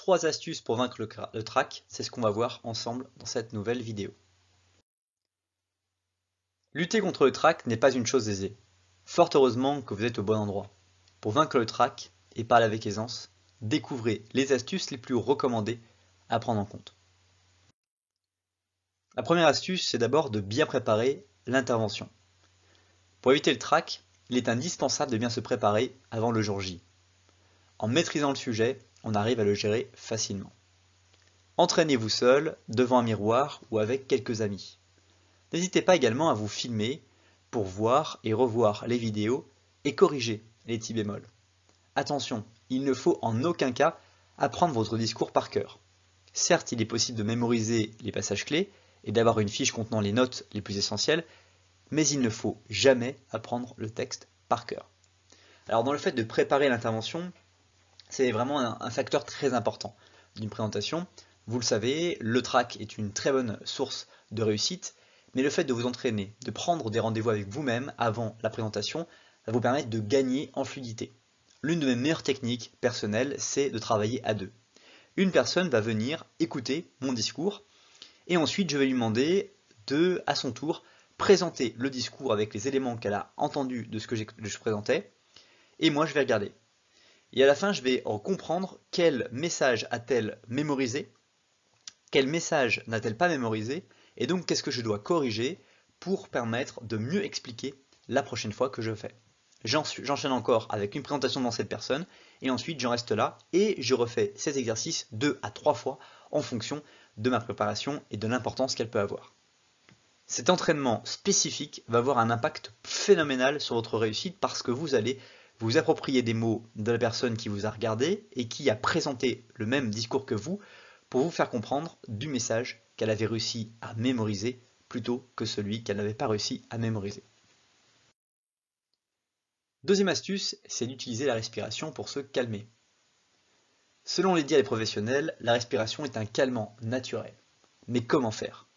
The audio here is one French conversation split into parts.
3 astuces pour vaincre le trac, c'est ce qu'on va voir ensemble dans cette nouvelle vidéo. Lutter contre le trac n'est pas une chose aisée. Fort heureusement que vous êtes au bon endroit. Pour vaincre le trac et parler avec aisance, découvrez les astuces les plus recommandées à prendre en compte. La première astuce, c'est d'abord de bien préparer l'intervention. Pour éviter le trac, il est indispensable de bien se préparer avant le jour J. En maîtrisant le sujet, on arrive à le gérer facilement. Entraînez-vous seul, devant un miroir ou avec quelques amis. N'hésitez pas également à vous filmer pour voir et revoir les vidéos et corriger les petits bémols. Attention, il ne faut en aucun cas apprendre votre discours par cœur. Certes, il est possible de mémoriser les passages clés et d'avoir une fiche contenant les notes les plus essentielles, mais il ne faut jamais apprendre le texte par cœur. Alors dans le fait de préparer l'intervention, c'est vraiment un facteur très important d'une présentation. Vous le savez, le trac est une très bonne source de réussite, mais le fait de vous entraîner, de prendre des rendez-vous avec vous-même avant la présentation, va vous permettre de gagner en fluidité. L'une de mes meilleures techniques personnelles, c'est de travailler à deux. Une personne va venir écouter mon discours, et ensuite je vais lui demander de, à son tour, présenter le discours avec les éléments qu'elle a entendus de ce que je présentais, et moi je vais regarder. Et à la fin, je vais comprendre quel message a-t-elle mémorisé, quel message n'a-t-elle pas mémorisé, et donc qu'est-ce que je dois corriger pour permettre de mieux expliquer la prochaine fois que je fais. J'enchaîne encore avec une présentation devant cette personne, et ensuite j'en reste là, et je refais ces exercices 2 à 3 fois en fonction de ma préparation et de l'importance qu'elle peut avoir. Cet entraînement spécifique va avoir un impact phénoménal sur votre réussite parce que vous allez vous approprier des mots de la personne qui vous a regardé et qui a présenté le même discours que vous pour vous faire comprendre du message qu'elle avait réussi à mémoriser plutôt que celui qu'elle n'avait pas réussi à mémoriser. Deuxième astuce, c'est d'utiliser la respiration pour se calmer. Selon les dires des professionnels, la respiration est un calmant naturel. Mais comment faire?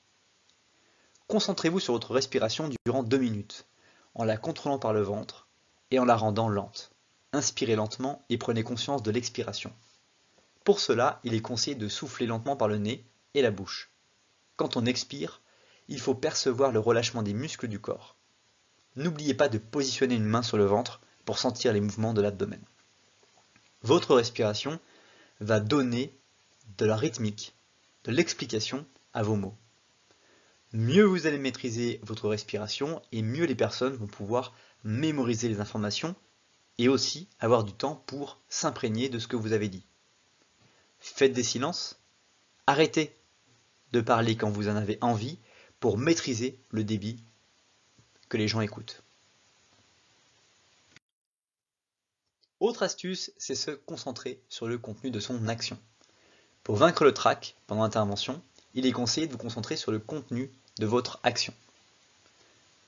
Concentrez-vous sur votre respiration durant 2 minutes, en la contrôlant par le ventre et en la rendant lente. Inspirez lentement et prenez conscience de l'expiration. Pour cela, il est conseillé de souffler lentement par le nez et la bouche. Quand on expire, il faut percevoir le relâchement des muscles du corps. N'oubliez pas de positionner une main sur le ventre pour sentir les mouvements de l'abdomen. Votre respiration va donner de la rythmique, de l'explication à vos mots. Mieux vous allez maîtriser votre respiration et mieux les personnes vont pouvoir mémoriser les informations et aussi avoir du temps pour s'imprégner de ce que vous avez dit. Faites des silences, arrêtez de parler quand vous en avez envie pour maîtriser le débit que les gens écoutent. Autre astuce, c'est se concentrer sur le contenu de son action. Pour vaincre le trac pendant l'intervention, il est conseillé de vous concentrer sur le contenu de votre action.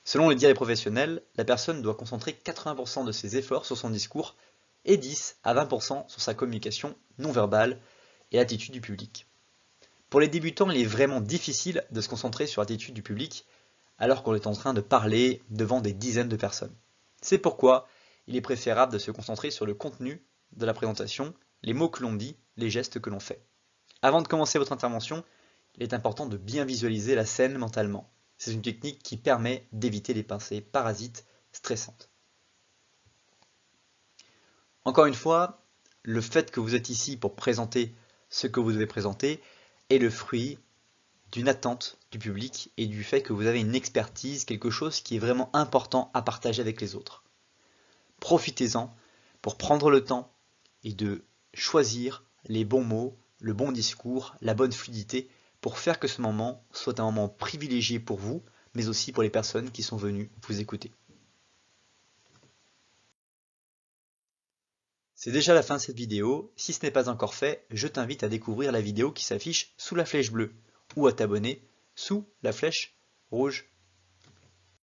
Selon les dires des professionnels, la personne doit concentrer 80% de ses efforts sur son discours et 10 à 20% sur sa communication non verbale et l'attitude du public. Pour les débutants, il est vraiment difficile de se concentrer sur l'attitude du public alors qu'on est en train de parler devant des dizaines de personnes. C'est pourquoi il est préférable de se concentrer sur le contenu de la présentation, les mots que l'on dit, les gestes que l'on fait. Avant de commencer votre intervention, il est important de bien visualiser la scène mentalement. C'est une technique qui permet d'éviter les pensées parasites stressantes. Encore une fois, le fait que vous êtes ici pour présenter ce que vous devez présenter est le fruit d'une attente du public et du fait que vous avez une expertise, quelque chose qui est vraiment important à partager avec les autres. Profitez-en pour prendre le temps et de choisir les bons mots, le bon discours, la bonne fluidité pour faire que ce moment soit un moment privilégié pour vous, mais aussi pour les personnes qui sont venues vous écouter. C'est déjà la fin de cette vidéo. Si ce n'est pas encore fait, je t'invite à découvrir la vidéo qui s'affiche sous la flèche bleue ou à t'abonner sous la flèche rouge.